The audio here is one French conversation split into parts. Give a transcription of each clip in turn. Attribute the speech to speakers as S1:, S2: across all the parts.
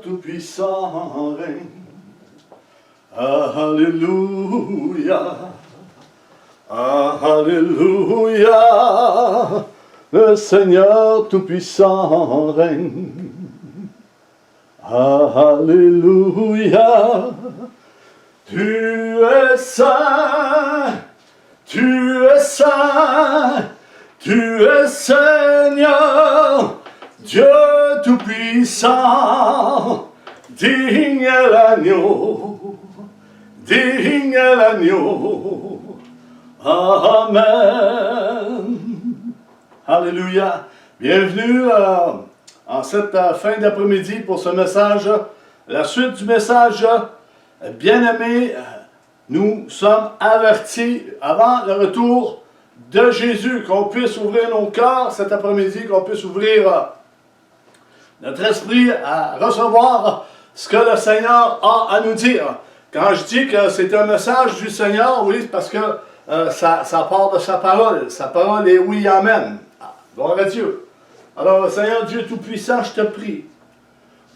S1: Tout-puissant règne. Alléluia. Alléluia. Le Seigneur Tout-puissant règne. Alléluia. Tu es saint. Tu es saint. Tu es Seigneur. Dieu Tout-puissant, digne est l'agneau, digne est l'agneau. Amen. Alléluia. Bienvenue en cette fin d'après-midi pour ce message. La suite du message, bien-aimés, nous sommes avertis avant le retour de Jésus, qu'on puisse ouvrir nos cœurs cet après-midi, qu'on puisse ouvrir notre esprit à recevoir ce que le Seigneur a à nous dire. Quand je dis que c'est un message du Seigneur, oui, parce que ça part de sa parole. Sa parole est oui, amen. Gloire à Dieu. Alors, Seigneur Dieu Tout-Puissant, je te prie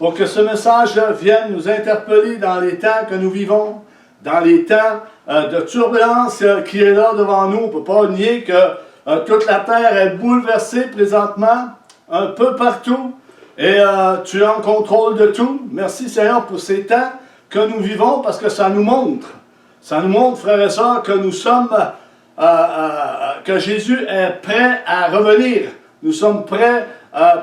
S1: pour que ce message vienne nous interpeller dans les temps que nous vivons, dans les temps de turbulence qui est là devant nous. On ne peut pas nier que toute la terre est bouleversée présentement, un peu partout. Et tu es en contrôle de tout. Merci Seigneur pour ces temps que nous vivons parce que ça nous montre, frères et sœurs, que nous sommes, que Jésus est prêt à revenir. Nous sommes prêts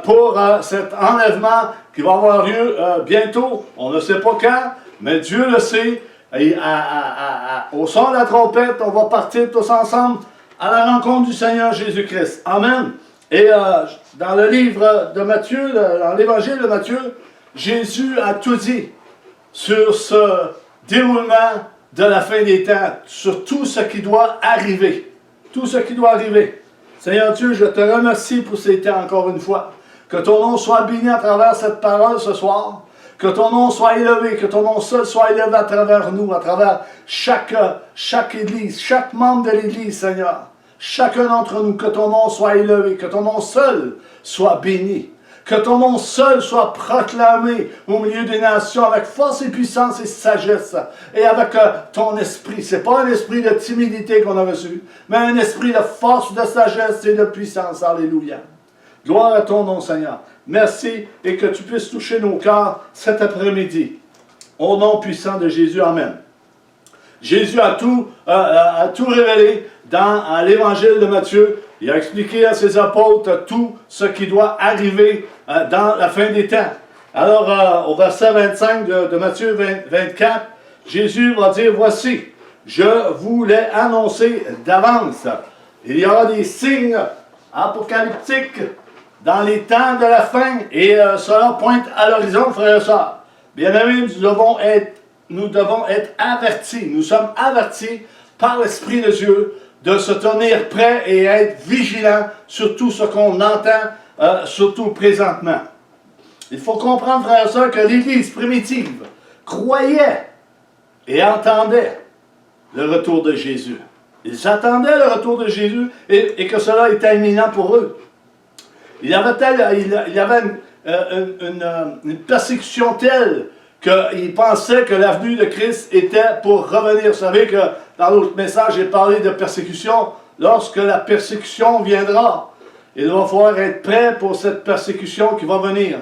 S1: pour cet enlèvement qui va avoir lieu bientôt. On ne sait pas quand, mais Dieu le sait. Et au son de la trompette, on va partir tous ensemble à la rencontre du Seigneur Jésus-Christ. Amen. Et dans le livre de Matthieu, dans l'évangile de Matthieu, Jésus a tout dit sur ce déroulement de la fin des temps, sur tout ce qui doit arriver. Tout ce qui doit arriver. Seigneur Dieu, je te remercie pour ces temps encore une fois. Que ton nom soit béni à travers cette parole ce soir. Que ton nom soit élevé, que ton nom seul soit élevé à travers nous, à travers chaque église, chaque membre de l'église, Seigneur. Chacun d'entre nous, que ton nom soit élevé, que ton nom seul soit béni, que ton nom seul soit proclamé au milieu des nations avec force et puissance et sagesse et avec ton esprit. Ce n'est pas un esprit de timidité qu'on a reçu, mais un esprit de force, de sagesse et de puissance. Alléluia. Gloire à ton nom, Seigneur. Merci et que tu puisses toucher nos cœurs cet après-midi. Au nom puissant de Jésus, Amen. Jésus a tout révélé dans l'évangile de Matthieu. Il a expliqué à ses apôtres tout ce qui doit arriver dans la fin des temps. Alors, au verset 25 de Matthieu 24, Jésus va dire, « Voici, je vous l'ai annoncé d'avance. Il y aura des signes apocalyptiques dans les temps de la fin, et cela pointe à l'horizon, frères et sœurs. Bien-aimés, nous devons être avertis. Nous sommes avertis par l'Esprit de Dieu de se tenir prêts et être vigilants sur tout ce qu'on entend, surtout présentement. Il faut comprendre, frères et sœurs, que l'Église primitive croyait et entendait le retour de Jésus. Ils attendaient le retour de Jésus et que cela était imminent pour eux. Il y avait une persécution telle qu'ils pensaient que l'avenue de Christ était pour revenir. Vous savez que dans l'autre message, j'ai parlé de persécution. Lorsque la persécution viendra, il va falloir être prêt pour cette persécution qui va venir.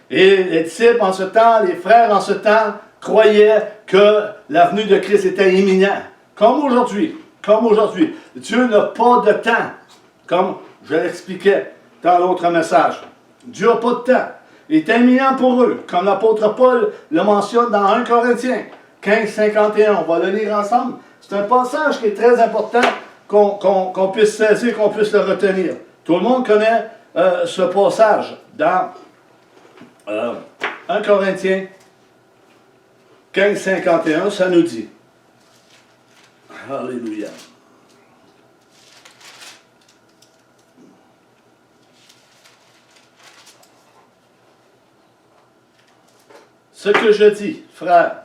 S1: Et les disciples en ce temps, les frères en ce temps, croyaient que l'avenue de Christ était imminente. Comme aujourd'hui. Comme aujourd'hui. Dieu n'a pas de temps. Comme je l'expliquais dans l'autre message. Dieu n'a pas de temps. Il est imminent pour eux, comme l'apôtre Paul le mentionne dans 1 Corinthiens 15, 51. On va le lire ensemble. C'est un passage qui est très important qu'on puisse saisir, qu'on puisse le retenir. Tout le monde connaît ce passage dans 1 Corinthiens 15, 51. Ça nous dit. Alléluia. Ce que je dis, frère,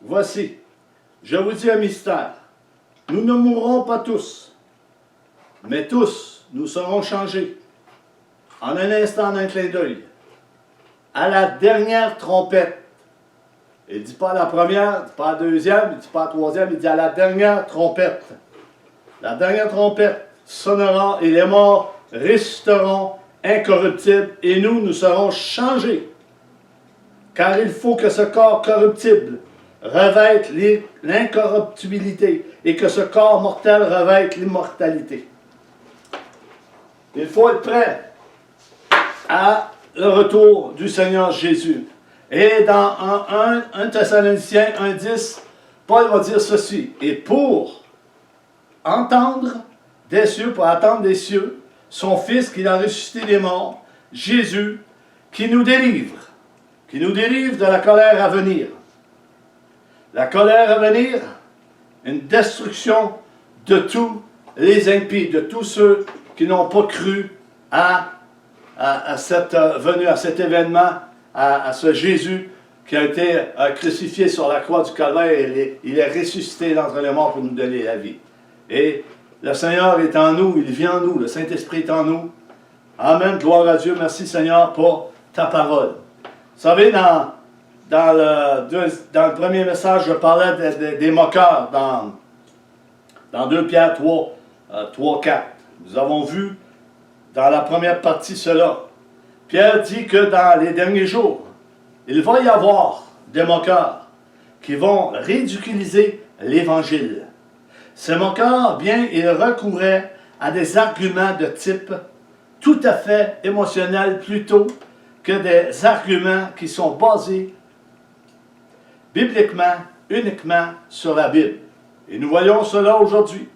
S1: voici, je vous dis un mystère. Nous ne mourrons pas tous, mais tous, nous serons changés en un instant d'un clin d'œil, à la dernière trompette. Il ne dit pas à la première, il ne dit pas à la deuxième, il ne dit pas à la troisième, il dit à la dernière trompette. La dernière trompette sonnera et les morts resteront incorruptibles et nous serons changés. Car il faut que ce corps corruptible revête l'incorruptibilité et que ce corps mortel revête l'immortalité. Il faut être prêt à le retour du Seigneur Jésus. Et dans 1 Thessaloniciens 1,10, Paul va dire ceci. Et pour entendre des cieux, pour attendre des cieux, son Fils qu'il a ressuscité des morts, Jésus, qui nous délivre de la colère à venir. La colère à venir, une destruction de tous les impies, de tous ceux qui n'ont pas cru à cette venue, à cet événement, à ce Jésus qui a été crucifié sur la croix du Calvaire et il est ressuscité d'entre les morts pour nous donner la vie. Et le Seigneur est en nous, il vit en nous, le Saint-Esprit est en nous. Amen, gloire à Dieu, merci Seigneur pour ta parole. Vous savez, dans le premier message, je parlais des moqueurs dans 2 Pierre 3, 4. Nous avons vu dans la première partie cela. Pierre dit que dans les derniers jours, il va y avoir des moqueurs qui vont ridiculiser l'Évangile. Ces moqueurs, bien, ils recouraient à des arguments de type tout à fait émotionnel plutôt que des arguments qui sont basés bibliquement, uniquement sur la Bible. Et nous voyons cela aujourd'hui.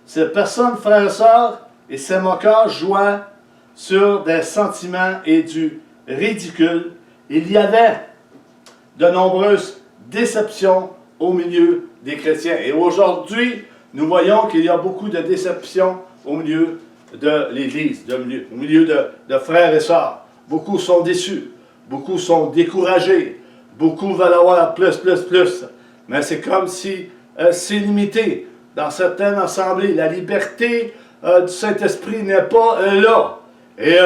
S1: Ces personnes, frères et sœurs, et ces moqueurs jouant sur des sentiments et du ridicule. Il y avait de nombreuses déceptions au milieu des chrétiens. Et aujourd'hui, nous voyons qu'il y a beaucoup de déceptions au milieu de l'Église, au milieu de frères et sœurs. Beaucoup sont déçus, beaucoup sont découragés, beaucoup veulent avoir plus. Mais c'est comme si c'est limité. Dans certaines assemblées, la liberté du Saint-Esprit n'est pas là. Et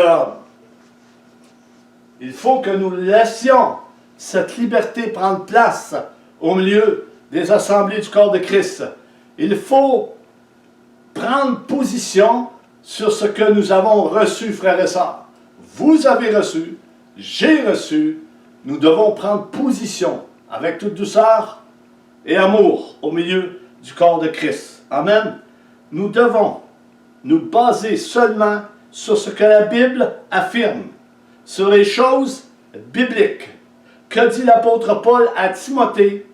S1: il faut que nous laissions cette liberté prendre place au milieu des assemblées du corps de Christ. Il faut prendre position sur ce que nous avons reçu, frères et sœurs. Vous avez reçu, j'ai reçu, nous devons prendre position avec toute douceur et amour au milieu du corps de Christ. Amen. Nous devons nous baser seulement sur ce que la Bible affirme, sur les choses bibliques. Que dit l'apôtre Paul à Timothée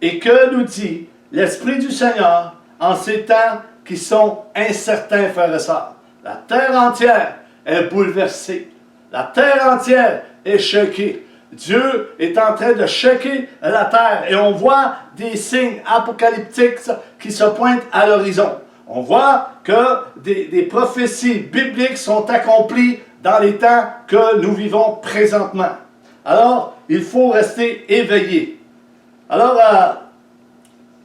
S1: et que nous dit l'Esprit du Seigneur en ces temps qui sont incertains, frères et sœurs. La terre entière est bouleversée. La terre entière est choquée. Dieu est en train de choquer la terre et on voit des signes apocalyptiques qui se pointent à l'horizon. On voit que des prophéties bibliques sont accomplies dans les temps que nous vivons présentement. Alors, il faut rester éveillé. Alors,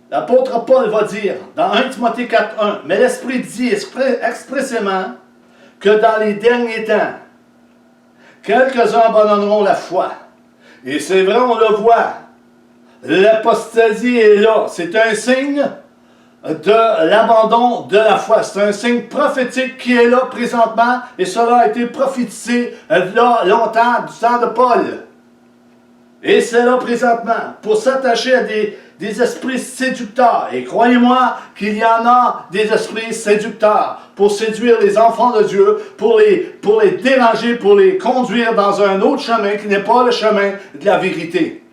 S1: l'apôtre Paul va dire dans 1 Timothée 4.1, mais l'Esprit dit expressément que dans les derniers temps, quelques-uns abandonneront la foi. Et c'est vrai, on le voit. L'apostasie est là. C'est un signe de l'abandon de la foi. C'est un signe prophétique qui est là présentement et cela a été prophétisé là longtemps du temps de Paul. Et c'est là présentement pour s'attacher à des esprits séducteurs. Et croyez-moi qu'il y en a des esprits séducteurs pour séduire les enfants de Dieu, pour les déranger, pour les conduire dans un autre chemin qui n'est pas le chemin de la vérité.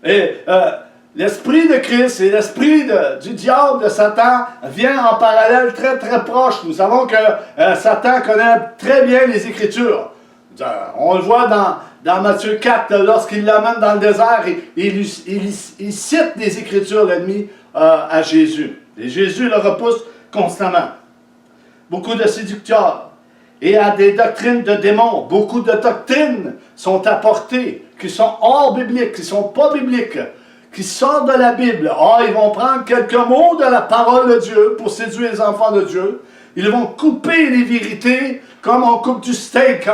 S1: Et l'esprit de Christ et l'esprit du diable, de Satan, vient en parallèle très très proche. Nous savons que Satan connaît très bien les Écritures. On le voit dans Matthieu 4, lorsqu'il l'amène dans le désert, il cite des Écritures, l'ennemi, à Jésus. Et Jésus le repousse constamment. Beaucoup de séducteurs et à des doctrines de démons. Beaucoup de doctrines sont apportées qui sont hors bibliques, qui ne sont pas bibliques, qui sortent de la Bible. Ils vont prendre quelques mots de la parole de Dieu pour séduire les enfants de Dieu. Ils vont couper les vérités comme on coupe du steak.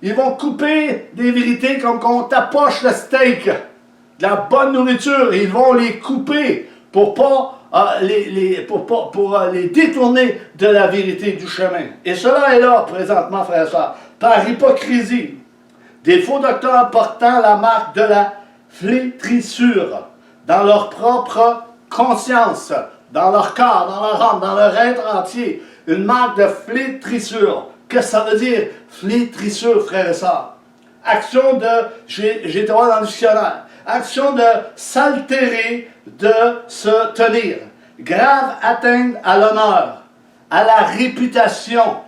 S1: Ils vont couper des vérités comme quand on tapoche le steak. De la bonne nourriture. Ils vont les couper pour les détourner de la vérité du chemin. Et cela est là présentement, frères et sœurs, par hypocrisie. Des faux docteurs portant la marque de la flétrissure dans leur propre conscience, dans leur corps, dans leur âme, dans leur être entier. Une marque de flétrissure. Qu'est-ce que ça veut dire, flétrissure, frères et sœurs? Action de, j'ai droit dans le dictionnaire, action de s'altérer, de se tenir. Grave atteinte à l'honneur, à la réputation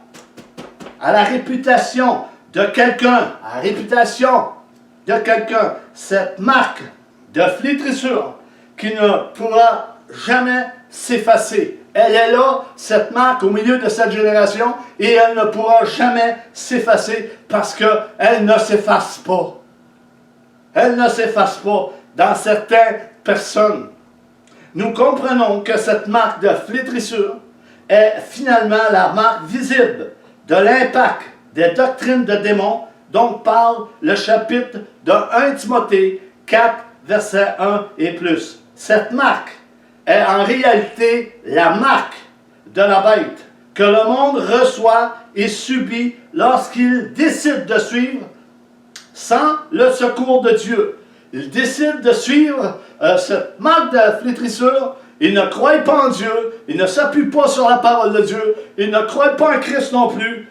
S1: de quelqu'un, à la réputation de quelqu'un. Cette marque de flétrissure qui ne pourra jamais s'effacer. Elle est là, cette marque, au milieu de cette génération, et elle ne pourra jamais s'effacer parce qu'elle ne s'efface pas. Elle ne s'efface pas dans certaines personnes. Nous comprenons que cette marque de flétrissure est finalement la marque visible de l'impact des doctrines de démons dont parle le chapitre de 1 Timothée 4, verset 1 et plus. Cette marque est en réalité la marque de la bête que le monde reçoit et subit lorsqu'il décide de suivre sans le secours de Dieu. Il décide de suivre cette marque de flétrissure. Il ne croit pas en Dieu. Il ne s'appuie pas sur la parole de Dieu. Il ne croit pas en Christ non plus.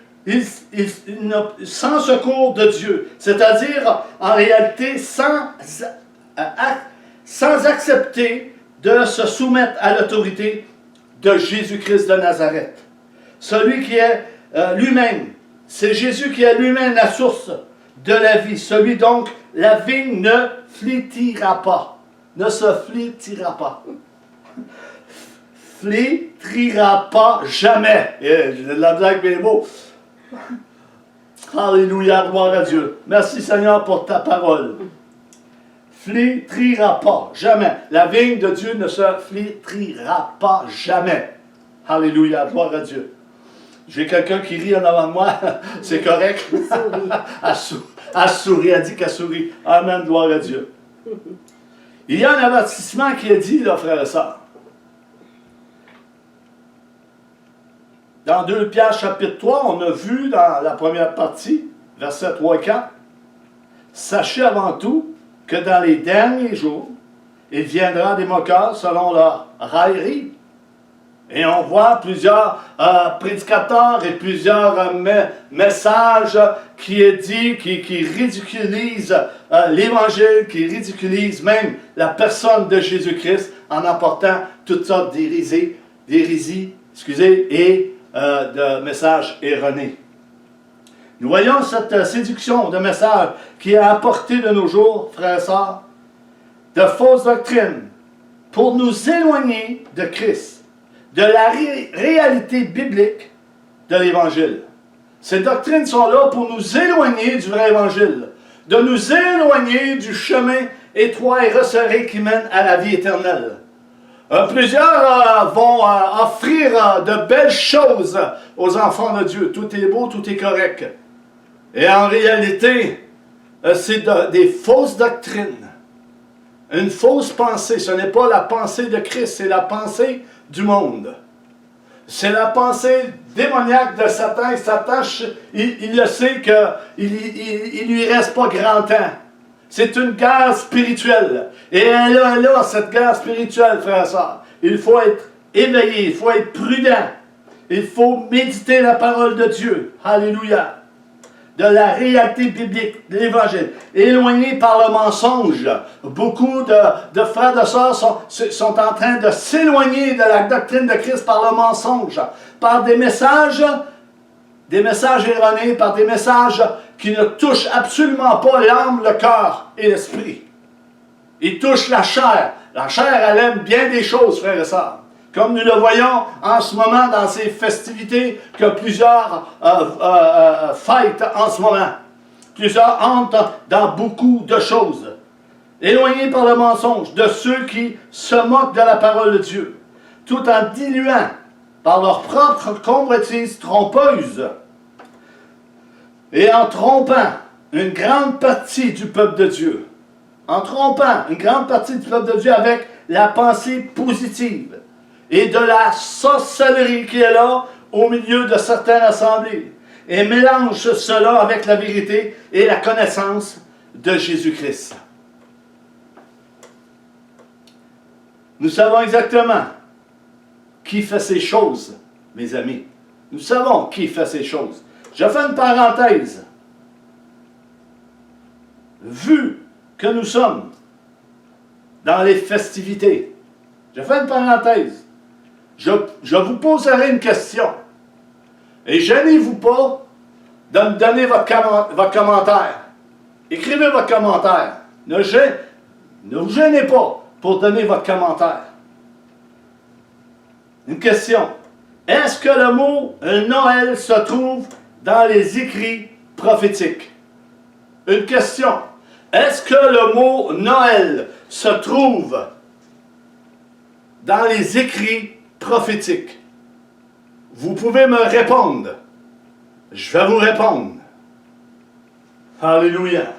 S1: Sans secours de Dieu. C'est-à-dire, en réalité, sans accepter de se soumettre à l'autorité de Jésus-Christ de Nazareth. Celui qui est lui-même, c'est Jésus qui est lui-même la source de la vie. Celui donc, la vigne ne flétrira pas. Ne se flétrira pas. Flétrira pas jamais. J'ai de la blague bien beau. Alléluia, gloire à Dieu. Merci Seigneur pour ta parole. Flétrira pas, jamais. La vigne de Dieu ne se flétrira pas, jamais. Alléluia, gloire à Dieu. J'ai quelqu'un qui rit en avant de moi, c'est correct. Elle sourit, elle dit qu'elle sourit. Amen, gloire à Dieu. Il y a un avertissement qui est dit, là, frères et sœurs. Dans 2 Pierre chapitre 3, on a vu dans la première partie, versets 3 et 4, « Sachez avant tout que dans les derniers jours, il viendra des moqueurs selon leur raillerie. » Et on voit plusieurs prédicateurs et plusieurs messages qui est dit, qui ridiculisent l'Évangile, qui ridiculisent même la personne de Jésus-Christ en apportant toutes sortes d'hérésies, et de messages erronés. Nous voyons cette séduction de messages qui est apportée de nos jours, frères et sœurs, de fausses doctrines, pour nous éloigner de Christ, de la réalité biblique de l'Évangile. Ces doctrines sont là pour nous éloigner du vrai Évangile, de nous éloigner du chemin étroit et resserré qui mène à la vie éternelle. Plusieurs vont offrir de belles choses aux enfants de Dieu. Tout est beau, tout est correct. Et en réalité, c'est des fausses doctrines. Une fausse pensée. Ce n'est pas la pensée de Christ, c'est la pensée du monde. C'est la pensée démoniaque de Satan. Et Satan, il le sait qu'il ne lui reste pas grand temps. C'est une guerre spirituelle. Et elle est là, cette guerre spirituelle, frères et sœurs. Il faut être éveillé, il faut être prudent. Il faut méditer la parole de Dieu. Alléluia. De la réalité biblique, de l'Évangile. Éloigné par le mensonge. Beaucoup de frères et sœurs sont en train de s'éloigner de la doctrine de Christ par le mensonge. Par des messages erronés, par des messages qui ne touchent absolument pas l'âme, le cœur et l'esprit. Ils touchent la chair. La chair, elle aime bien des choses, frères et sœurs. Comme nous le voyons en ce moment dans ces festivités que plusieurs fêtent en ce moment. Plusieurs entrent dans beaucoup de choses. éloignés par le mensonge, de ceux qui se moquent de la parole de Dieu, tout en diluant par leur propre convoitise trompeuse et en trompant une grande partie du peuple de Dieu. En trompant une grande partie du peuple de Dieu avec la pensée positive et de la sorcellerie qui est là au milieu de certaines assemblées, et mélange cela avec la vérité et la connaissance de Jésus-Christ. Nous savons exactement qui fait ces choses, mes amis. Nous savons qui fait ces choses. Je fais une parenthèse. Vu que nous sommes dans les festivités, je fais une parenthèse. Je vous poserai une question. Et gênez-vous pas de me donner votre commentaire. Écrivez votre commentaire. Ne vous gênez pas pour donner votre commentaire. Une question. Est-ce que le mot Noël se trouve dans les écrits prophétiques? Une question. Est-ce que le mot Noël se trouve dans les écrits prophétiques? Vous pouvez me répondre. Je vais vous répondre. Alléluia.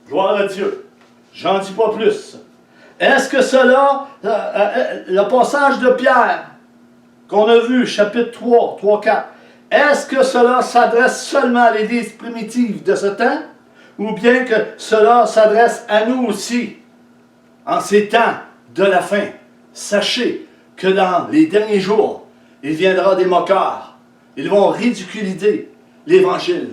S1: Gloire à Dieu. J'en dis pas plus. Est-ce que cela, le passage de Pierre, qu'on a vu, chapitre 3, 4, est-ce que cela s'adresse seulement à l'Église primitive de ce temps, ou bien que cela s'adresse à nous aussi, en ces temps de la fin? Sachez que dans les derniers jours, il viendra des moqueurs. Ils vont ridiculiser l'Évangile.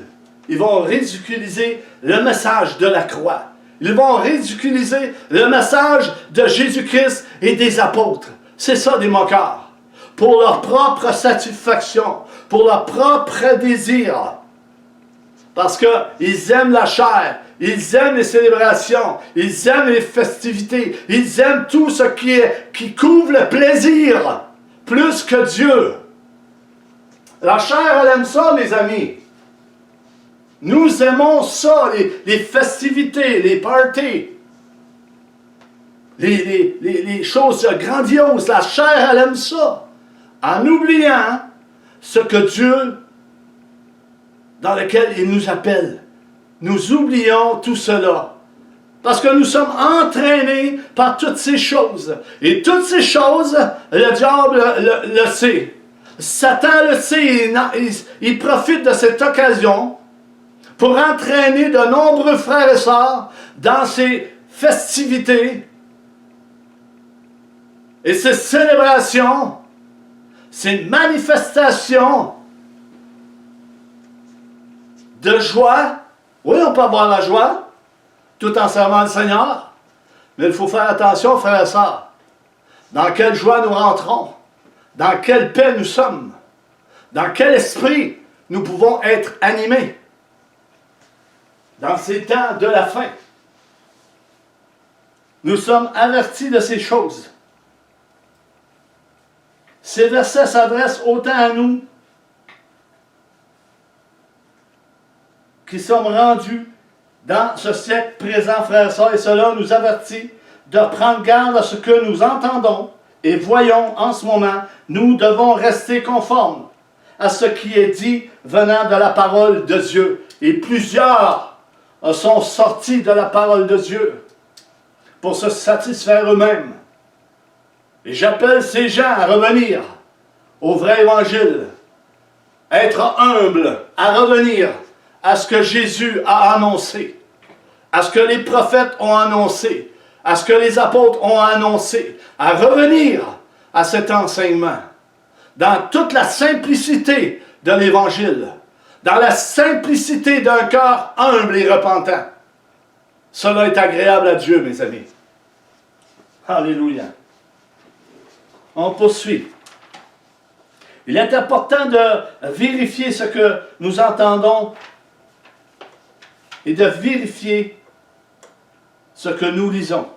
S1: Ils vont ridiculiser le message de la croix. Ils vont ridiculiser le message de Jésus-Christ et des apôtres. C'est ça des moqueurs. Pour leur propre satisfaction, pour leur propre désir. Parce qu'ils aiment la chair, ils aiment les célébrations, ils aiment les festivités, ils aiment tout ce qui couvre le plaisir, plus que Dieu. La chair, elle aime ça, mes amis. Nous aimons ça, les festivités, les parties, les choses grandioses. La chair, elle aime ça. En oubliant ce que Dieu, dans lequel il nous appelle. Nous oublions tout cela. Parce que nous sommes entraînés par toutes ces choses. Et toutes ces choses, le diable le sait. Satan le sait, il profite de cette occasion pour entraîner de nombreux frères et sœurs dans ces festivités et ces célébrations, ces manifestations de joie. Oui, on peut avoir la joie, tout en servant le Seigneur, mais il faut faire attention, frères et sœurs. Dans quelle joie nous rentrons? Dans quelle paix nous sommes? Dans quel esprit nous pouvons être animés? Dans ces temps de la fin, nous sommes avertis de ces choses. Ces versets s'adressent autant à nous qui sommes rendus dans ce siècle présent, frères et sœurs, et cela nous avertit de prendre garde à ce que nous entendons et voyons en ce moment. Nous devons rester conformes à ce qui est dit venant de la parole de Dieu. Et plusieurs sont sortis de la parole de Dieu pour se satisfaire eux-mêmes. Et j'appelle ces gens à revenir au vrai évangile, être humble, à revenir à ce que Jésus a annoncé, à ce que les prophètes ont annoncé, à ce que les apôtres ont annoncé, à revenir à cet enseignement, dans toute la simplicité de l'Évangile, dans la simplicité d'un cœur humble et repentant. Cela est agréable à Dieu, mes amis. Alléluia. On poursuit. Il est important de vérifier ce que nous entendons et de vérifier ce que nous lisons.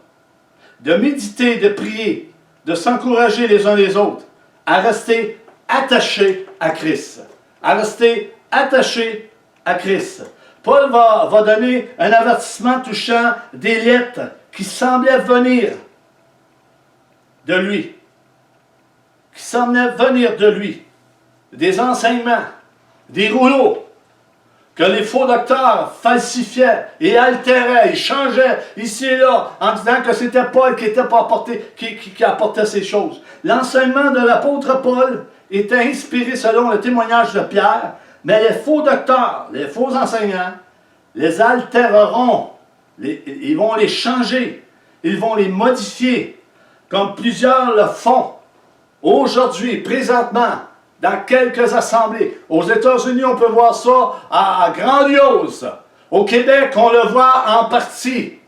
S1: De méditer, de prier, de s'encourager les uns les autres à rester attachés à Christ. À rester attachés à Christ. Paul va donner un avertissement touchant des lettres qui semblaient venir de lui. Qui semblaient venir de lui. Des enseignements, des rouleaux, que les faux docteurs falsifiaient et altéraient, et changeaient ici et là, en disant que c'était Paul qui apportait ces choses. L'enseignement de l'apôtre Paul était inspiré selon le témoignage de Pierre, mais les faux docteurs, les faux enseignants, les altéreront, ils vont les changer, ils vont les modifier, comme plusieurs le font aujourd'hui, présentement, dans quelques assemblées. Aux États-Unis, on peut voir ça à grandiose. Au Québec, on le voit en partie,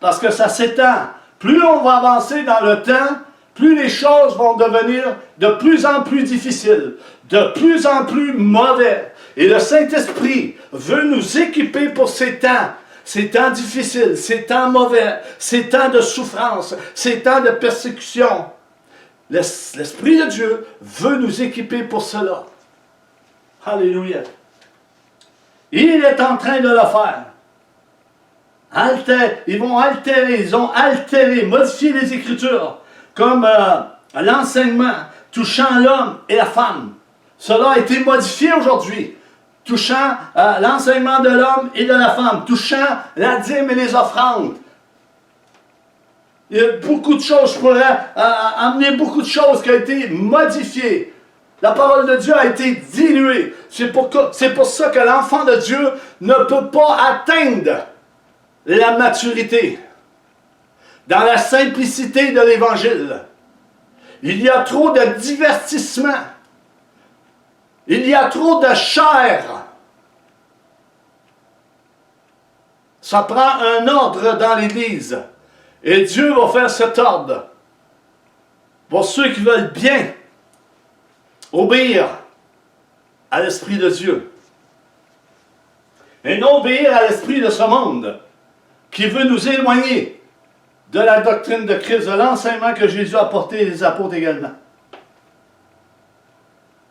S1: parce que ça s'étend. Plus on va avancer dans le temps, plus les choses vont devenir de plus en plus difficiles, de plus en plus mauvais. Et le Saint-Esprit veut nous équiper pour ces temps difficiles, ces temps mauvais, ces temps de souffrance, ces temps de persécution. L'Esprit de Dieu veut nous équiper pour cela. Alléluia. Il est en train de le faire. Ils vont altérer, ils ont altéré, modifié les Écritures, comme l'enseignement touchant l'homme et la femme. Cela a été modifié aujourd'hui, touchant l'enseignement de l'homme et de la femme, touchant la dîme et les offrandes. Il y a beaucoup de choses, je pourrais amener beaucoup de choses qui ont été modifiées. La parole de Dieu a été diluée. C'est pour ça que l'enfant de Dieu ne peut pas atteindre la maturité dans la simplicité de l'Évangile. Il y a trop de divertissement. Il y a trop de chair. Ça prend un ordre dans l'Église. Et Dieu va faire cet ordre pour ceux qui veulent bien obéir à l'Esprit de Dieu. Et non obéir à l'esprit de ce monde qui veut nous éloigner de la doctrine de Christ, de l'enseignement que Jésus a apporté et les apôtres également.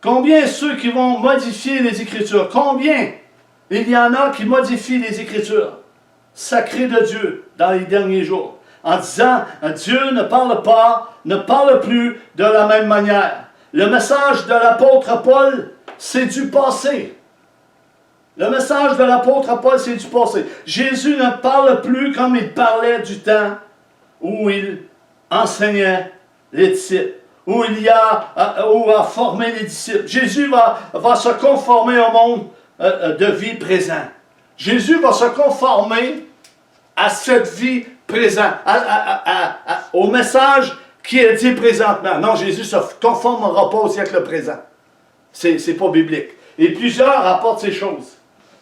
S1: Combien ceux qui vont modifier les Écritures, combien il y en a qui modifient les Écritures sacrées de Dieu dans les derniers jours, en disant Dieu ne parle plus de la même manière. Le message de l'apôtre Paul, c'est du passé. Le message de l'apôtre Paul, c'est du passé. Jésus ne parle plus comme il parlait du temps où il enseignait les disciples, où a formé les disciples. Jésus va se conformer au monde de vie présent. Jésus va se conformer à cette vie présente, au message qui est dit présentement. Non, Jésus ne se conformera pas au siècle présent. C'est pas biblique. Et plusieurs rapportent ces choses.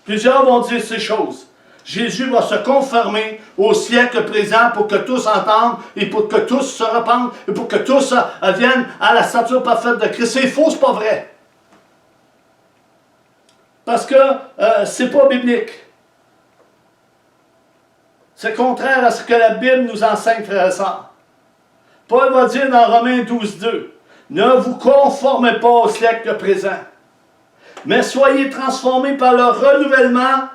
S1: Plusieurs vont dire ces choses. Jésus va se conformer au siècle présent pour que tous entendent et pour que tous se repentent et pour que tous viennent à la stature parfaite de Christ. C'est faux, c'est pas vrai. Parce que c'est pas biblique. C'est contraire à ce que la Bible nous enseigne, frères et sœurs. Paul va dire dans Romains 12:2, ne vous conformez pas au siècle présent, mais soyez transformés par le renouvellement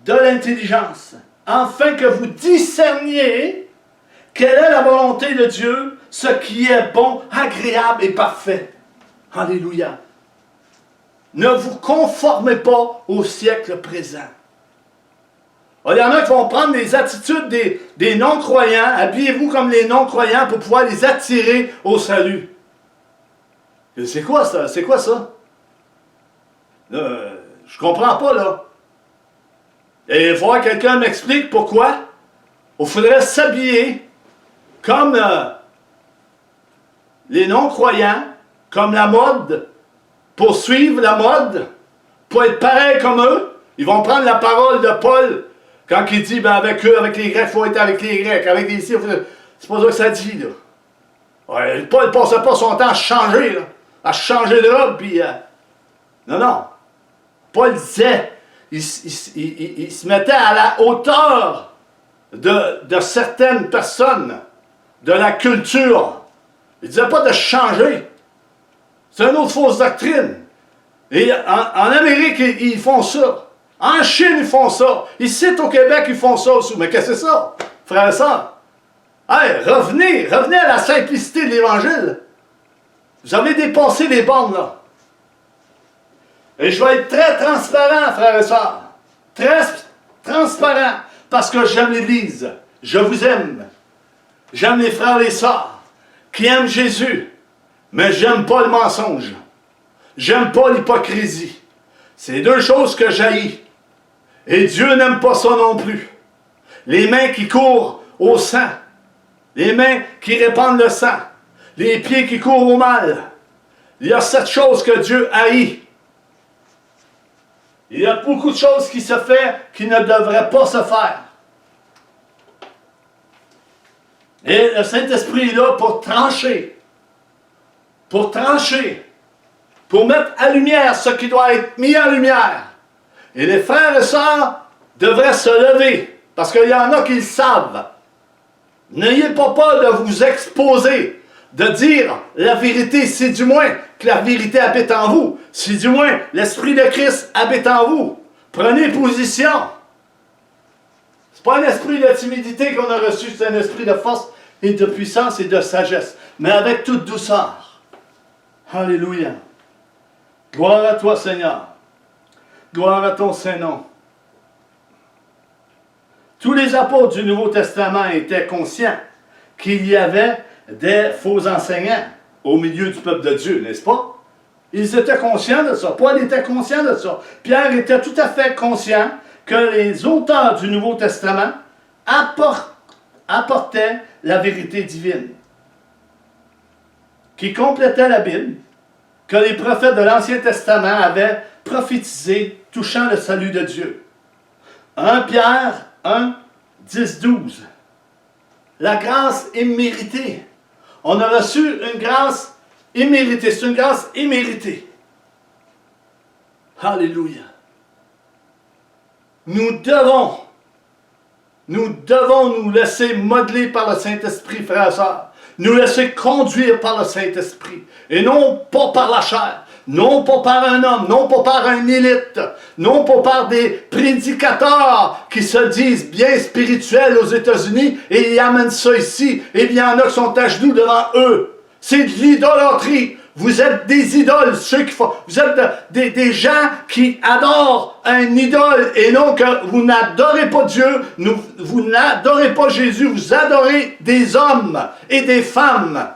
S1: de l'intelligence, afin que vous discerniez quelle est la volonté de Dieu, ce qui est bon, agréable et parfait. Alléluia. Ne vous conformez pas au siècle présent. Il y en a qui vont prendre les attitudes des non-croyants. Habillez-vous comme les non-croyants pour pouvoir les attirer au salut. C'est quoi ça? C'est quoi ça? Là, je comprends pas, là. Et il faudra que quelqu'un m'explique pourquoi il faudrait s'habiller comme les non-croyants, comme la mode, pour suivre la mode, pour être pareil comme eux. Ils vont prendre la parole de Paul quand il dit, avec eux, avec les Grecs, il faut être avec les Grecs, avec les Syriens. C'est pas ça que ça dit, là. Ouais, Paul ne passait pas son temps à changer, là, à changer de robe, puis... Non. Paul disait, il se mettait à la hauteur de certaines personnes, de la culture. Il ne disait pas de changer. C'est une autre fausse doctrine. Et en Amérique, ils font ça. En Chine, ils font ça. Ici, au Québec, ils font ça aussi. Mais qu'est-ce que c'est ça, frères et sœurs? Hey, revenez à la simplicité de l'Évangile. Vous avez dépassé les bornes, là. Et je vais être très transparent, frères et sœurs. Très transparent. Parce que j'aime l'Église. Je vous aime. J'aime les frères et les sœurs qui aiment Jésus. Mais j'aime pas le mensonge. J'aime pas l'hypocrisie. C'est deux choses que j'haïs. Et Dieu n'aime pas ça non plus. Les mains qui courent au sang. Les mains qui répandent le sang. Les pieds qui courent au mal. Il y a cette chose que Dieu haït. Il y a beaucoup de choses qui se font qui ne devraient pas se faire. Et le Saint-Esprit est là pour trancher. Pour trancher. Pour mettre à lumière ce qui doit être mis en lumière. Et les frères et sœurs devraient se lever. Parce qu'il y en a qui le savent. N'ayez pas peur de vous exposer. De dire la vérité, si du moins que la vérité habite en vous. Si du moins l'Esprit de Christ habite en vous. Prenez position. Ce n'est pas un esprit de timidité qu'on a reçu, c'est un esprit de force et de puissance et de sagesse. Mais avec toute douceur. Alléluia. Gloire à toi, Seigneur. Gloire à ton Saint-Nom. Tous les apôtres du Nouveau Testament étaient conscients qu'il y avait des faux enseignants au milieu du peuple de Dieu, n'est-ce pas? Ils étaient conscients de ça. Paul était conscient de ça. Pierre était tout à fait conscient que les auteurs du Nouveau Testament apportaient la vérité divine, qui complétait la Bible, que les prophètes de l'Ancien Testament avaient prophétisé touchant le salut de Dieu. 1 Pierre 1, 10, 12. La grâce imméritée. On a reçu une grâce imméritée. C'est une grâce imméritée. Alléluia. Nous devons nous laisser modeler par le Saint-Esprit, frères et sœurs. Nous laisser conduire par le Saint-Esprit. Et non pas par la chair. Non pas par un homme, non pas par un élite, non pas par des prédicateurs qui se disent bien spirituels aux États-Unis et ils amènent ça ici. Et il y en a qui sont à genoux devant eux. C'est de l'idolâtrie. Vous êtes des idoles, ceux qui font. Vous êtes des gens qui adorent un idole et non que vous n'adorez pas Dieu, vous n'adorez pas Jésus, vous adorez des hommes et des femmes.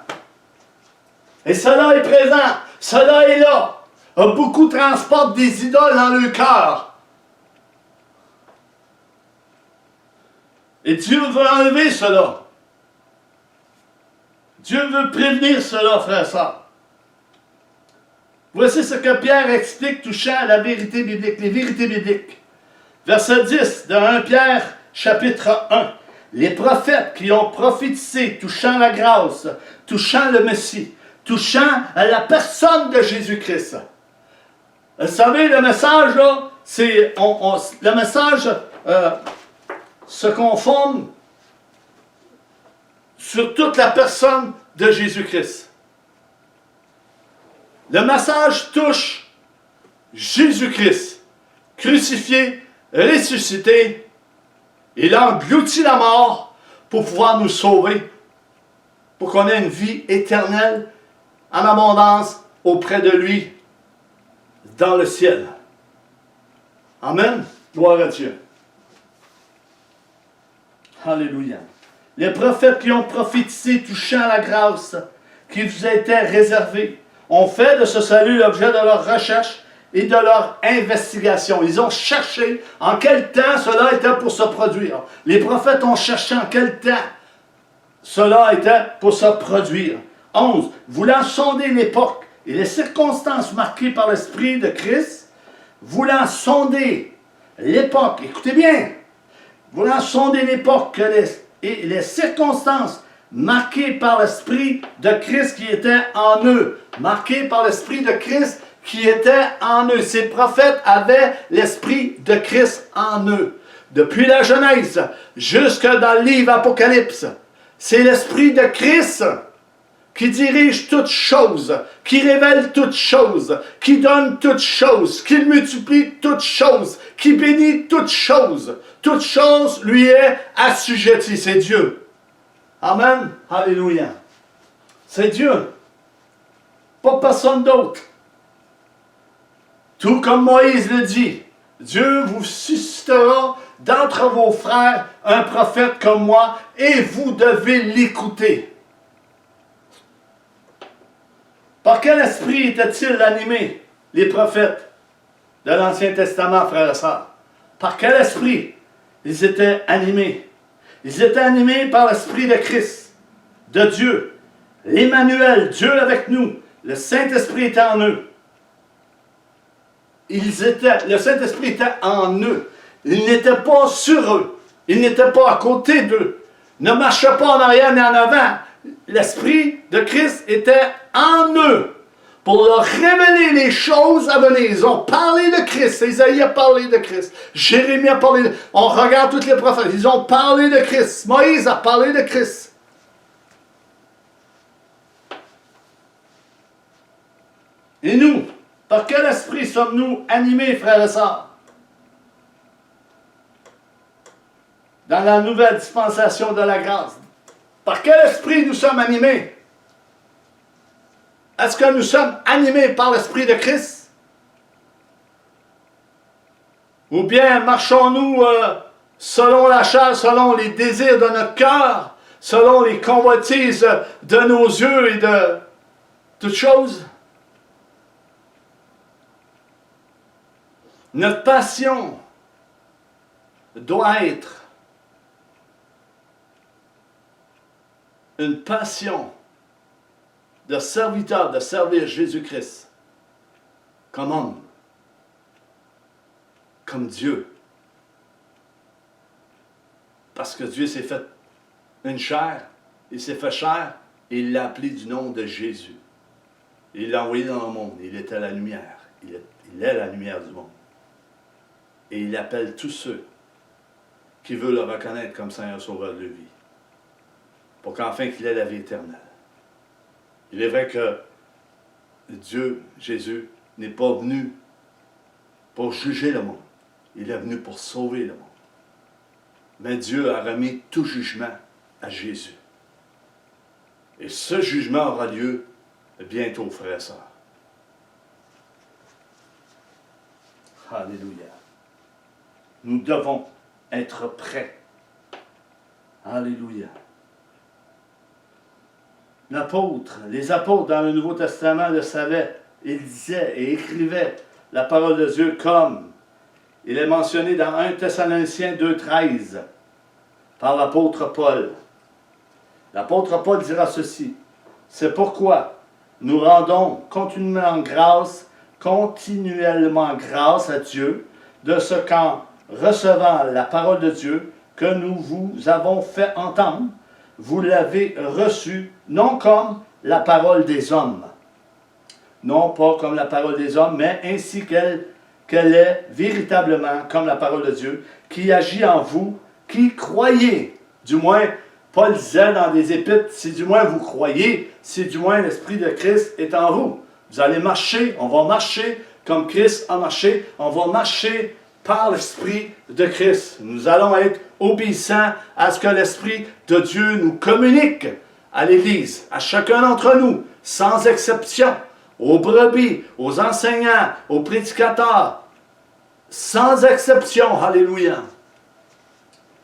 S1: Et cela est présent. Cela est là. Beaucoup transportent des idoles dans leur cœur. Et Dieu veut enlever cela. Dieu veut prévenir cela, frères et sœurs. Voici ce que Pierre explique touchant la vérité biblique, les vérités bibliques. Verset 10 de 1 Pierre, chapitre 1. Les prophètes qui ont prophétisé touchant la grâce, touchant le Messie, touchant à la personne de Jésus-Christ. Vous savez, le message, là, c'est... le message se conforme sur toute la personne de Jésus-Christ. Le message touche Jésus-Christ, crucifié, ressuscité. Il a englouti la mort pour pouvoir nous sauver, pour qu'on ait une vie éternelle en abondance auprès de lui dans le ciel. Amen. Gloire à Dieu. Alléluia. Les prophètes qui ont prophétisé touchant la grâce qui vous était réservée ont fait de ce salut l'objet de leur recherche et de leur investigation. Ils ont cherché en quel temps cela était pour se produire. Les prophètes ont cherché en quel temps cela était pour se produire. 11. Voulant sonder l'époque et les circonstances marquées par l'Esprit de Christ, voulant sonder l'époque, écoutez bien, voulant sonder l'époque et les circonstances marquées par l'Esprit de Christ qui était en eux. Marquées par l'Esprit de Christ qui était en eux. Ces prophètes avaient l'Esprit de Christ en eux. Depuis la Genèse jusque dans le livre Apocalypse, c'est l'Esprit de Christ qui dirige toutes choses, qui révèle toutes choses, qui donne toutes choses, qui multiplie toutes choses, qui bénit toutes choses. Toute chose lui est assujettie. C'est Dieu. Amen. Alléluia. C'est Dieu. Pas personne d'autre. Tout comme Moïse le dit, Dieu vous suscitera d'entre vos frères un prophète comme moi et vous devez l'écouter. Par quel esprit étaient-ils animés, les prophètes de l'Ancien Testament, frères et sœurs? Par quel esprit ils étaient animés? Ils étaient animés par l'Esprit de Christ, de Dieu, l'Emmanuel, Dieu avec nous. Le Saint-Esprit était en eux. Le Saint-Esprit était en eux. Il n'était pas sur eux. Il n'était pas à côté d'eux. Ne marchait pas en arrière ni en avant. L'Esprit de Christ était en eux pour leur révéler les choses à venir. Ils ont parlé de Christ. Isaïe a parlé de Christ. Jérémie a parlé de... On regarde tous les prophètes. Ils ont parlé de Christ. Moïse a parlé de Christ. Et nous, par quel esprit sommes-nous animés, frères et sœurs? Dans la nouvelle dispensation de la grâce. Par quel esprit nous sommes animés? Est-ce que nous sommes animés par l'Esprit de Christ? Ou bien marchons-nous selon la chair, selon les désirs de notre cœur, selon les convoitises de nos yeux et de toutes choses? Notre passion doit être une passion de serviteur, de servir Jésus-Christ comme homme, comme Dieu. Parce que Dieu s'est fait une chair, il s'est fait chair et il l'a appelé du nom de Jésus. Il l'a envoyé dans le monde, il était la lumière, il est la lumière du monde. Et il appelle tous ceux qui veulent le reconnaître comme Seigneur Sauveur de leur vie, pour qu'enfin qu'il ait la vie éternelle. Il est vrai que Dieu, Jésus, n'est pas venu pour juger le monde. Il est venu pour sauver le monde. Mais Dieu a remis tout jugement à Jésus. Et ce jugement aura lieu bientôt, frères et sœurs. Alléluia. Nous devons être prêts. Alléluia. Les apôtres dans le Nouveau Testament le savaient. Ils disaient et écrivaient la parole de Dieu comme il est mentionné dans 1 Thessaloniciens 2,13 par l'apôtre Paul. L'apôtre Paul dira ceci: c'est pourquoi nous rendons continuellement grâce à Dieu de ce qu'en recevant la parole de Dieu que nous vous avons fait entendre, vous l'avez reçue non comme la parole des hommes, non pas comme la parole des hommes, mais ainsi qu'elle est véritablement comme la parole de Dieu, qui agit en vous, qui croyez. Du moins, Paul disait dans des épîtres, si du moins vous croyez, si du moins l'Esprit de Christ est en vous. Vous allez marcher, on va marcher comme Christ a marché, on va marcher par l'Esprit de Christ. Nous allons être obéissants à ce que l'Esprit de Dieu nous communique à l'Église, à chacun d'entre nous, sans exception, aux brebis, aux enseignants, aux prédicateurs, sans exception, alléluia,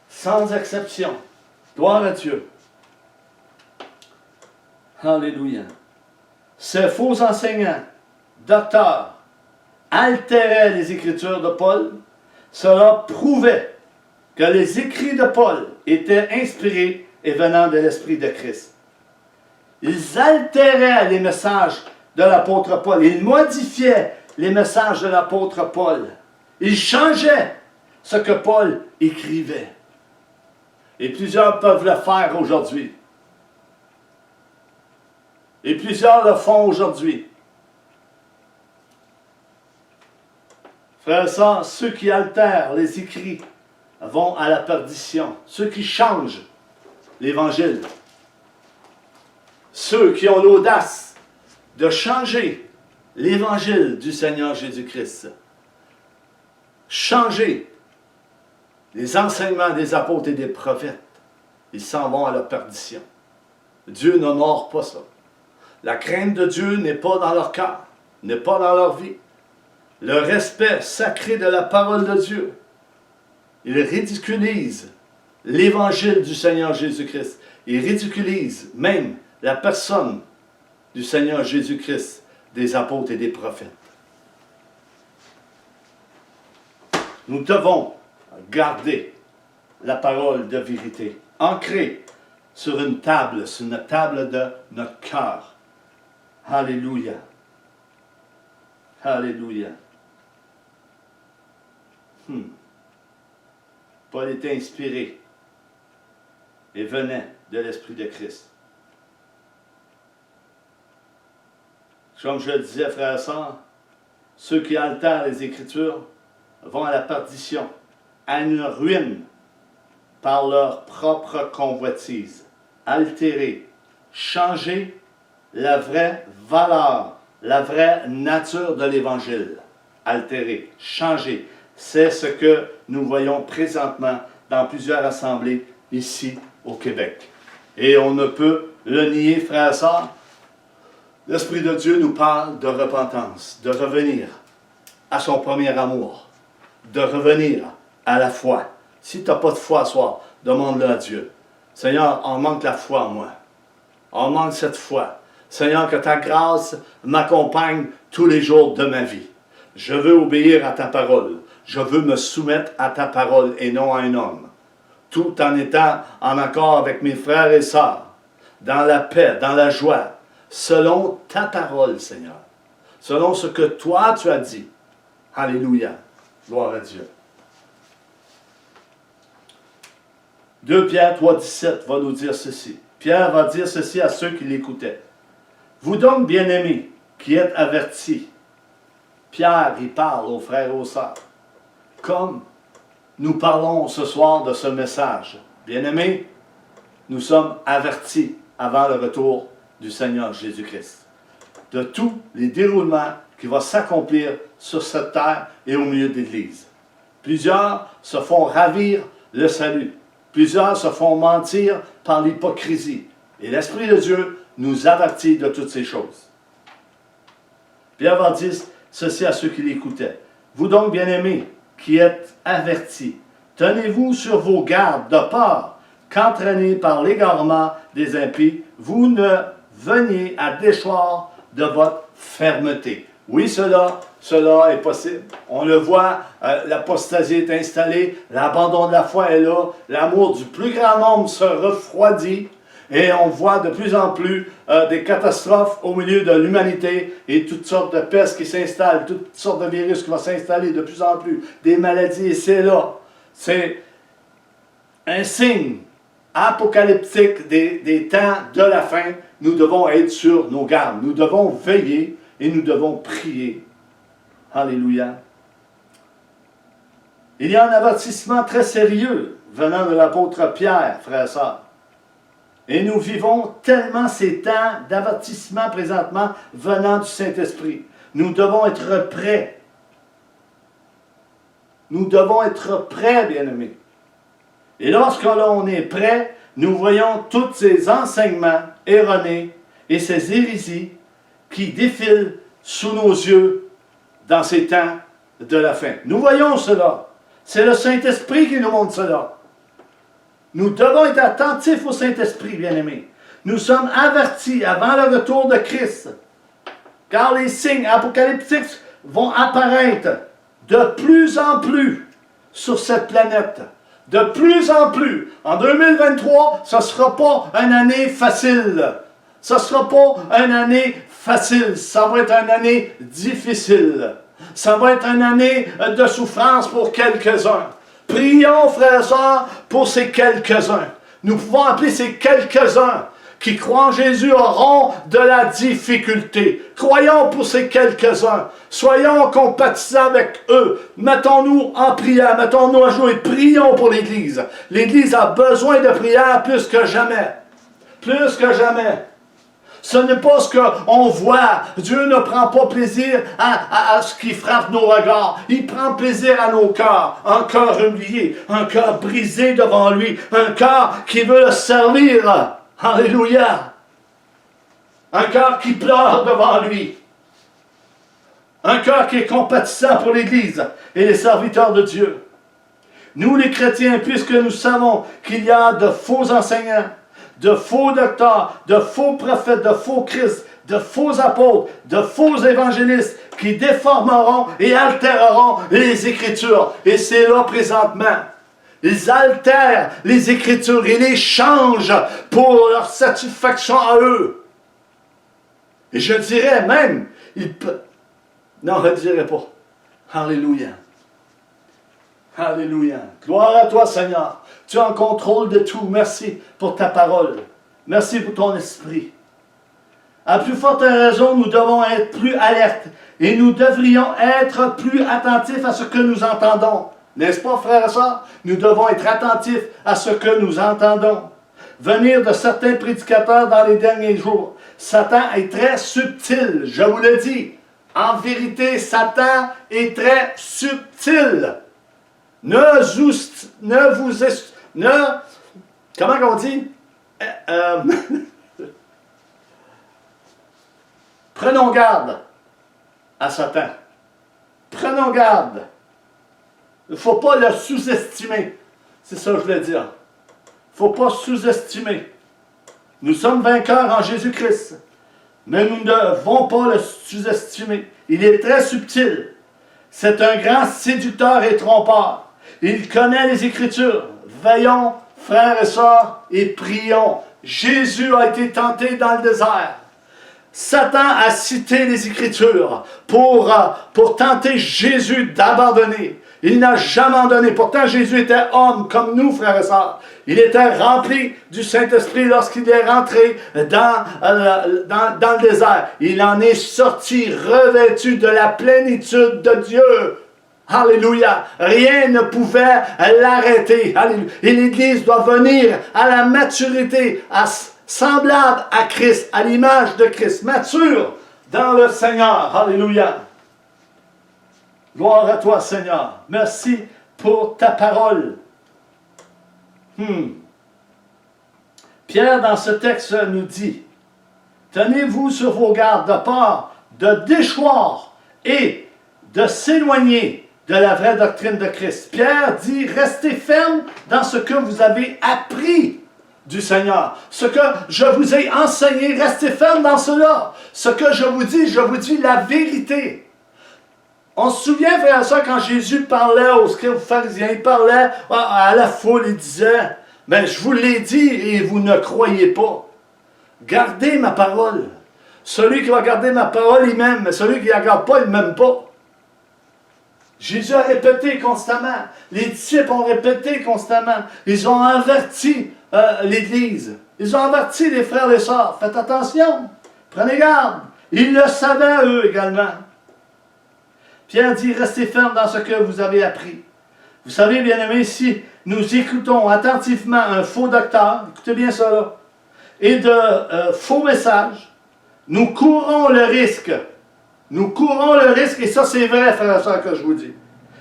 S1: sans exception, gloire à Dieu, alléluia. Ces faux enseignants, docteurs, altéraient les Écritures de Paul. Cela prouvait que les écrits de Paul étaient inspirés et venant de l'Esprit de Christ. Ils altéraient les messages de l'apôtre Paul. Ils modifiaient les messages de l'apôtre Paul. Ils changeaient ce que Paul écrivait. Et plusieurs peuvent le faire aujourd'hui. Et plusieurs le font aujourd'hui. Frères et sœurs, ceux qui altèrent les écrits vont à la perdition. Ceux qui changent l'Évangile. ceux qui ont l'audace de changer l'évangile du Seigneur Jésus-Christ. Changer les enseignements des apôtres et des prophètes. Ils s'en vont à leur perdition. Dieu n'honore pas ça. La crainte de Dieu n'est pas dans leur cœur, n'est pas dans leur vie. Le respect sacré de la parole de Dieu. Ils ridiculisent l'évangile du Seigneur Jésus-Christ. Ils ridiculisent même la personne du Seigneur Jésus-Christ, des apôtres et des prophètes. Nous devons garder la parole de vérité, ancrée sur une table de notre cœur. Alléluia. Alléluia. Paul était inspiré et venait de l'Esprit de Christ. Comme je le disais, frères et sœurs, ceux qui altèrent les Écritures vont à la perdition, à une ruine par leur propre convoitise. Altérer, changer la vraie valeur, la vraie nature de l'Évangile. Altérer, changer. C'est ce que nous voyons présentement dans plusieurs assemblées ici au Québec. Et on ne peut le nier, frères et sœurs. L'Esprit de Dieu nous parle de repentance, de revenir à son premier amour, de revenir à la foi. Si tu n'as pas de foi ce soir, demande-le à Dieu. Seigneur, on manque la foi en moi. On manque cette foi. Seigneur, que ta grâce m'accompagne tous les jours de ma vie. Je veux obéir à ta parole. Je veux me soumettre à ta parole et non à un homme. Tout en étant en accord avec mes frères et sœurs, dans la paix, dans la joie, selon ta parole, Seigneur. Selon ce que toi tu as dit. Alléluia. Gloire à Dieu. 2 Pierre 3, 17 va nous dire ceci. Pierre va dire ceci à ceux qui l'écoutaient. Vous donc, bien-aimés, qui êtes avertis. Pierre, il parle aux frères et aux sœurs. Comme nous parlons ce soir de ce message. Bien-aimés, nous sommes avertis avant le retour du Seigneur Jésus-Christ. De tous les déroulements qui vont s'accomplir sur cette terre et au milieu de l'Église. Plusieurs se font ravir le salut. Plusieurs se font mentir par l'hypocrisie. Et l'Esprit de Dieu nous avertit de toutes ces choses. Pierre va dire ceci à ceux qui l'écoutaient. Vous donc, bien-aimés, qui êtes avertis, tenez-vous sur vos gardes de peur qu'entraînés par l'égarement des impies, vous ne veniez à déchoir de votre fermeté. Oui, cela est possible. On le voit, l'apostasie est installée, l'abandon de la foi est là, l'amour du plus grand nombre se refroidit, et on voit de plus en plus des catastrophes au milieu de l'humanité, et toutes sortes de pestes qui s'installent, toutes sortes de virus qui vont s'installer de plus en plus, des maladies, et c'est là. C'est un signe apocalyptique des temps de la fin. Nous devons être sur nos gardes, nous devons veiller, et nous devons prier. Alléluia. Il y a un avertissement très sérieux venant de l'apôtre Pierre, frères et sœurs. Et nous vivons tellement ces temps d'avertissement présentement venant du Saint-Esprit. Nous devons être prêts. Nous devons être prêts, bien-aimés. Et lorsque l'on est prêt, nous voyons tous ces enseignements erronés et ces hérésies qui défilent sous nos yeux dans ces temps de la fin. Nous voyons cela. C'est le Saint-Esprit qui nous montre cela. Nous devons être attentifs au Saint-Esprit, bien-aimés. Nous sommes avertis avant le retour de Christ, car les signes apocalyptiques vont apparaître de plus en plus sur cette planète. De plus en plus. En 2023, ce ne sera pas une année facile. Ce ne sera pas une année facile. Ça va être une année difficile. Ça va être une année de souffrance pour quelques-uns. Prions, frères et sœurs, pour ces quelques-uns. Nous pouvons appeler ces quelques-uns qui croient en Jésus auront de la difficulté. Croyons pour ces quelques-uns. Soyons compatissants avec eux. Mettons-nous en prière, mettons-nous à jouer. Prions pour l'Église. L'Église a besoin de prière plus que jamais. Plus que jamais. Ce n'est pas ce qu'on voit. Dieu ne prend pas plaisir à ce qui frappe nos regards. Il prend plaisir à nos cœurs. Un cœur humilié, un cœur brisé devant lui, un cœur qui veut le servir. Alléluia. Un cœur qui pleure devant lui. Un cœur qui est compatissant pour l'Église et les serviteurs de Dieu. Nous les chrétiens, puisque nous savons qu'il y a de faux enseignants, de faux docteurs, de faux prophètes, de faux Christ, de faux apôtres, de faux évangélistes qui déformeront et altéreront les Écritures. Et c'est là présentement. Ils altèrent les Écritures et les changent pour leur satisfaction à eux. Et je dirais même, non, je ne dirais pas. Alléluia. Alléluia. Gloire à toi, Seigneur. Tu es en contrôle de tout. Merci pour ta parole. Merci pour ton esprit. À plus forte raison, nous devons être plus alertes et nous devrions être plus attentifs à ce que nous entendons. N'est-ce pas, frères et sœurs? Nous devons être attentifs à ce que nous entendons. Venir de certains prédicateurs dans les derniers jours. Satan est très subtil, je vous le dis. En vérité, Satan est très subtil. Comment on dit? Prenons garde à Satan. Prenons garde. Il ne faut pas le sous-estimer. C'est ça que je voulais dire. Il ne faut pas sous-estimer. Nous sommes vainqueurs en Jésus-Christ. Mais nous ne devons pas le sous-estimer. Il est très subtil. C'est un grand séducteur et trompeur. Il connaît les Écritures. Veillons, frères et sœurs, et prions. Jésus a été tenté dans le désert. Satan a cité les Écritures pour tenter Jésus d'abandonner. Il n'a jamais abandonné. Pourtant, Jésus était homme comme nous, frères et sœurs. Il était rempli du Saint-Esprit lorsqu'il est rentré dans le désert. Il en est sorti revêtu de la plénitude de Dieu. Alléluia. Rien ne pouvait l'arrêter. Et l'Église doit venir à la maturité, semblable à Christ, à l'image de Christ, mature dans le Seigneur. Alléluia. Gloire à toi, Seigneur. Merci pour ta parole. Pierre, dans ce texte, nous dit, tenez-vous sur vos gardes de peur de déchoir et de s'éloigner de la vraie doctrine de Christ. Pierre dit, restez ferme dans ce que vous avez appris du Seigneur. Ce que je vous ai enseigné, restez ferme dans cela. Ce que je vous dis la vérité. On se souvient, frère et sœur, quand Jésus parlait aux scribes pharisiens, il parlait à la foule, il disait, mais je vous l'ai dit et vous ne croyez pas. Gardez ma parole. Celui qui va garder ma parole, il m'aime, mais celui qui ne la garde pas, il ne m'aime pas. Jésus a répété constamment. Les disciples ont répété constamment. Ils ont averti l'Église. Ils ont averti les frères et les sœurs. Faites attention. Prenez garde. Ils le savaient, eux également. Pierre dit, restez fermes dans ce que vous avez appris. Vous savez, bien-aimés, si nous écoutons attentivement un faux docteur, écoutez bien ça là, et de faux messages, nous courons le risque, et ça c'est vrai, frères et sœurs, que je vous dis,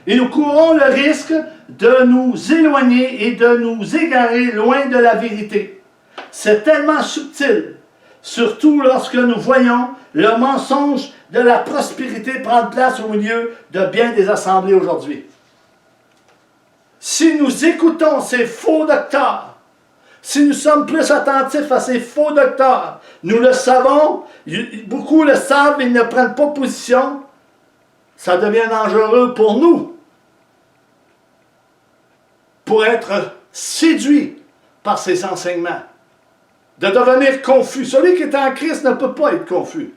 S1: et nous courons le risque de nous éloigner et de nous égarer loin de la vérité. C'est tellement subtil, surtout lorsque nous voyons le mensonge de la prospérité prendre place au milieu de bien des assemblées aujourd'hui. Si nous écoutons ces faux docteurs, si nous sommes plus attentifs à ces faux docteurs, nous le savons, beaucoup le savent, ils ne prennent pas position, ça devient dangereux pour nous, pour être séduits par ces enseignements, de devenir confus. Celui qui est en Christ ne peut pas être confus.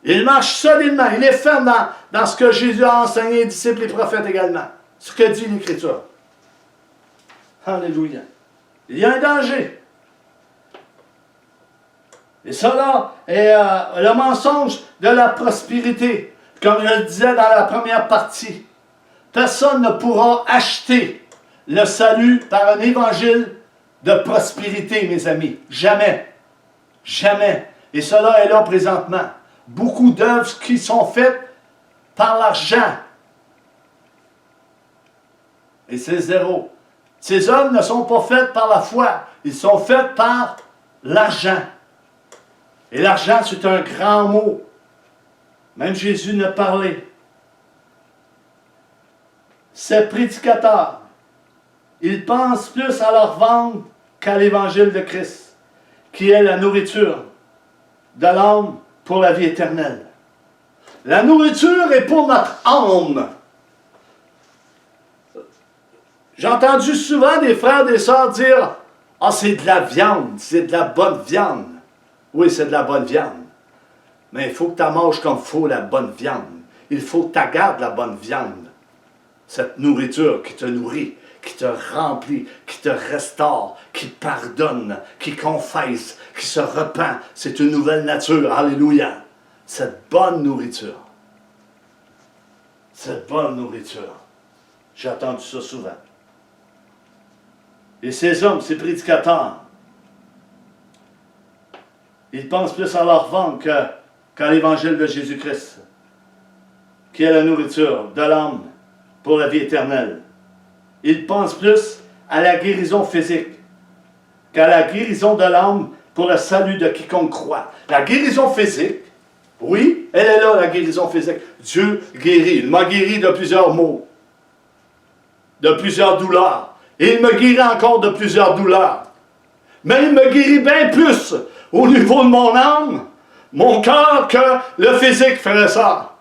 S1: Il marche solidement, il est ferme dans ce que Jésus a enseigné, les disciples et prophètes également. Ce que dit l'Écriture. Alléluia. Il y a un danger. Et cela est le mensonge de la prospérité. Comme je le disais dans la première partie, personne ne pourra acheter le salut par un évangile de prospérité, mes amis. Jamais. Jamais. Et cela est là présentement. Beaucoup d'œuvres qui sont faites par l'argent. Et c'est zéro. Ces œuvres ne sont pas faites par la foi. Ils sont faits par l'argent. Et l'argent, c'est un grand mot. Même Jésus ne parlait. Ces prédicateurs, ils pensent plus à leur vendre qu'à l'évangile de Christ, qui est la nourriture de l'âme pour la vie éternelle. La nourriture est pour notre âme. J'ai entendu souvent des frères et des sœurs dire « Ah, c'est de la viande, c'est de la bonne viande. » Oui, c'est de la bonne viande. Mais il faut que tu manges comme il faut la bonne viande. Il faut que tu gardes la bonne viande. Cette nourriture qui te nourrit, qui te remplit, qui te restaure, qui pardonne, qui confesse, qui se repent. C'est une nouvelle nature. Alléluia. Cette bonne nourriture. Cette bonne nourriture. J'ai entendu ça souvent. Et ces hommes, ces prédicateurs, ils pensent plus à leur vente qu'à l'évangile de Jésus-Christ, qui est la nourriture de l'âme pour la vie éternelle. Ils pensent plus à la guérison physique qu'à la guérison de l'âme pour le salut de quiconque croit. La guérison physique, oui, elle est là, la guérison physique. Dieu guérit. Il m'a guéri de plusieurs maux, de plusieurs douleurs. Et il me guérit encore de plusieurs douleurs. Mais il me guérit bien plus au niveau de mon âme, mon cœur, que le physique ferait ça.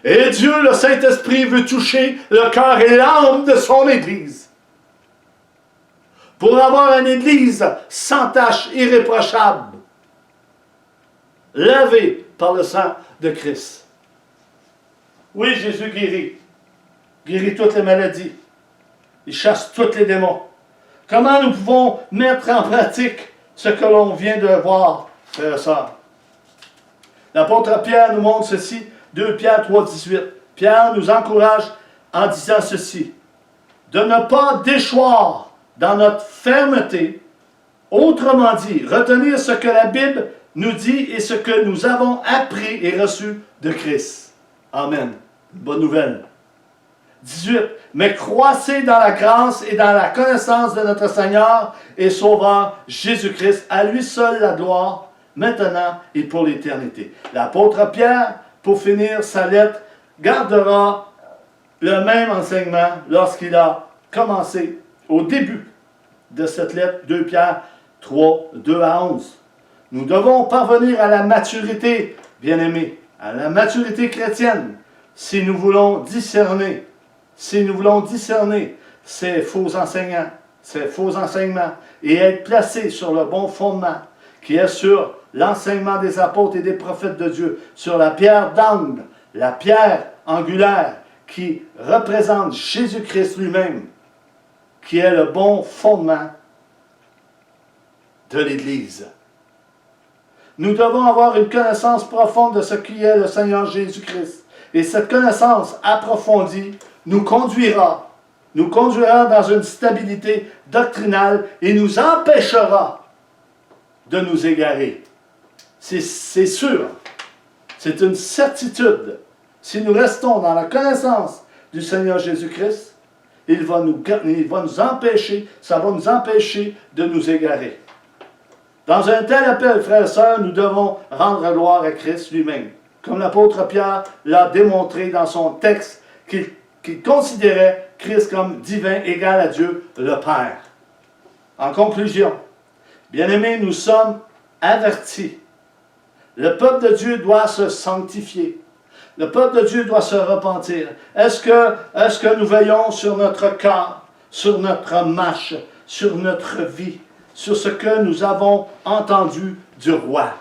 S1: Et Dieu, le Saint-Esprit, veut toucher le cœur et l'âme de son Église. Pour avoir une Église sans tache, irréprochable, lavée par le sang de Christ. Oui, Jésus guérit. Guérit toutes les maladies. Il chasse tous les démons. Comment nous pouvons mettre en pratique ce que l'on vient de voir, frères et sœurs? L'apôtre Pierre nous montre ceci, 2 Pierre 3, 18. Pierre nous encourage en disant ceci: de ne pas déchoir dans notre fermeté, autrement dit, retenir ce que la Bible nous dit et ce que nous avons appris et reçu de Christ. Amen. Bonne nouvelle. 18. Mais croissez dans la grâce et dans la connaissance de notre Seigneur et Sauveur Jésus-Christ. À lui seul la gloire, maintenant et pour l'éternité. L'apôtre Pierre, pour finir sa lettre, gardera le même enseignement lorsqu'il a commencé au début de cette lettre, 2 Pierre 3, 2 à 11. Nous devons parvenir à la maturité, bien-aimés, à la maturité chrétienne, si nous voulons discerner ces faux enseignants, ces faux enseignements, et être placés sur le bon fondement, qui est sur l'enseignement des apôtres et des prophètes de Dieu, sur la pierre d'angle, la pierre angulaire, qui représente Jésus-Christ lui-même, qui est le bon fondement de l'Église. Nous devons avoir une connaissance profonde de ce qui est le Seigneur Jésus-Christ. Et cette connaissance approfondie nous conduira dans une stabilité doctrinale et nous empêchera de nous égarer. C'est sûr, c'est une certitude. Si nous restons dans la connaissance du Seigneur Jésus-Christ, il va nous empêcher, ça va nous empêcher de nous égarer. Dans un tel appel, frères et sœurs, nous devons rendre gloire à Christ lui-même. Comme l'apôtre Pierre l'a démontré dans son texte, qu'il considérait Christ comme divin, égal à Dieu le Père. En conclusion, bien-aimés, nous sommes avertis. Le peuple de Dieu doit se sanctifier. Le peuple de Dieu doit se repentir. Est-ce que nous veillons sur notre cœur, sur notre marche, sur notre vie, sur ce que nous avons entendu du roi?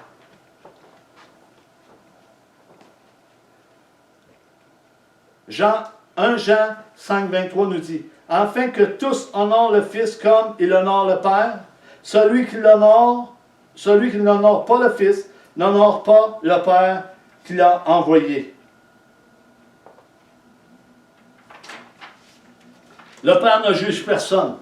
S1: Jean 5, 23 nous dit: afin que tous honorent le Fils comme il honore le Père. Celui qui n'honore pas le Fils, n'honore pas le Père qui l'a envoyé. Le Père ne juge personne,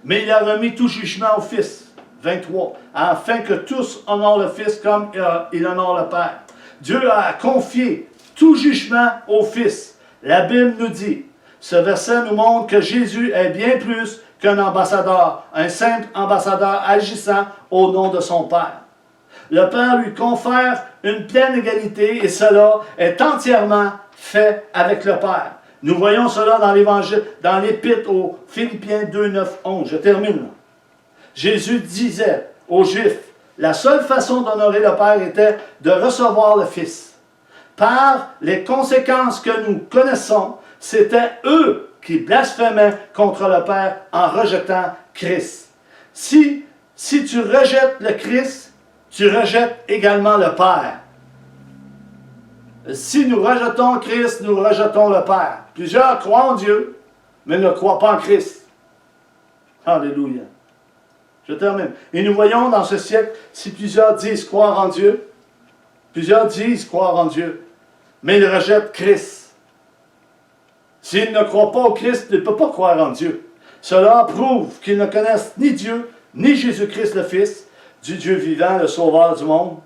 S1: mais il a remis tout jugement au Fils. 23, afin que tous honorent le Fils comme il honore le Père. Dieu a confié tout jugement au Fils. La Bible nous dit, ce verset nous montre que Jésus est bien plus qu'un ambassadeur, un simple ambassadeur agissant au nom de son Père. Le Père lui confère une pleine égalité et cela est entièrement fait avec le Père. Nous voyons cela dans l'Évangile, dans l'Épître aux Philippiens 2, 9, 11. Je termine. Jésus disait aux Juifs, la seule façon d'honorer le Père était de recevoir le Fils. Par les conséquences que nous connaissons, c'était eux qui blasphémaient contre le Père en rejetant Christ. Si tu rejettes le Christ, tu rejettes également le Père. Si nous rejetons Christ, nous rejetons le Père. Plusieurs croient en Dieu, mais ne croient pas en Christ. Alléluia. Je termine. Et nous voyons dans ce siècle, si plusieurs disent croire en Dieu, plusieurs disent croire en Dieu, mais ils rejettent Christ. S'ils ne croient pas au Christ, ils ne peuvent pas croire en Dieu. Cela prouve qu'ils ne connaissent ni Dieu, ni Jésus-Christ le Fils, du Dieu vivant, le Sauveur du monde,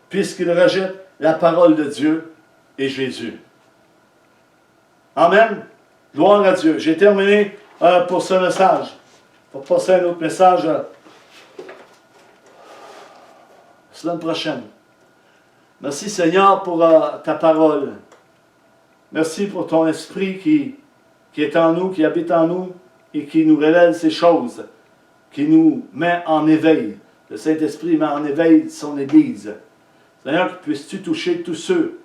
S1: puisqu'ils rejettent la parole de Dieu et Jésus. Amen. Gloire à Dieu. J'ai terminé pour ce message. On va passer à un autre message la semaine prochaine. Merci Seigneur pour ta parole. Merci pour ton esprit qui est en nous, qui habite en nous et qui nous révèle ces choses, qui nous met en éveil. Le Saint-Esprit met en éveil son Église. Seigneur, puisses-tu toucher tous ceux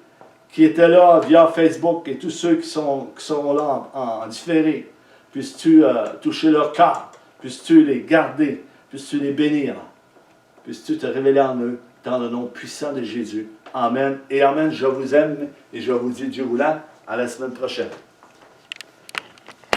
S1: qui étaient là via Facebook et tous ceux qui sont là en différé. Puisses-tu toucher leur cœur. Puisses-tu les garder. Puisses-tu les bénir. Puisses-tu te révéler en eux dans le nom puissant de Jésus. Amen et amen. Je vous aime et je vous dis Dieu voulant. À la semaine prochaine.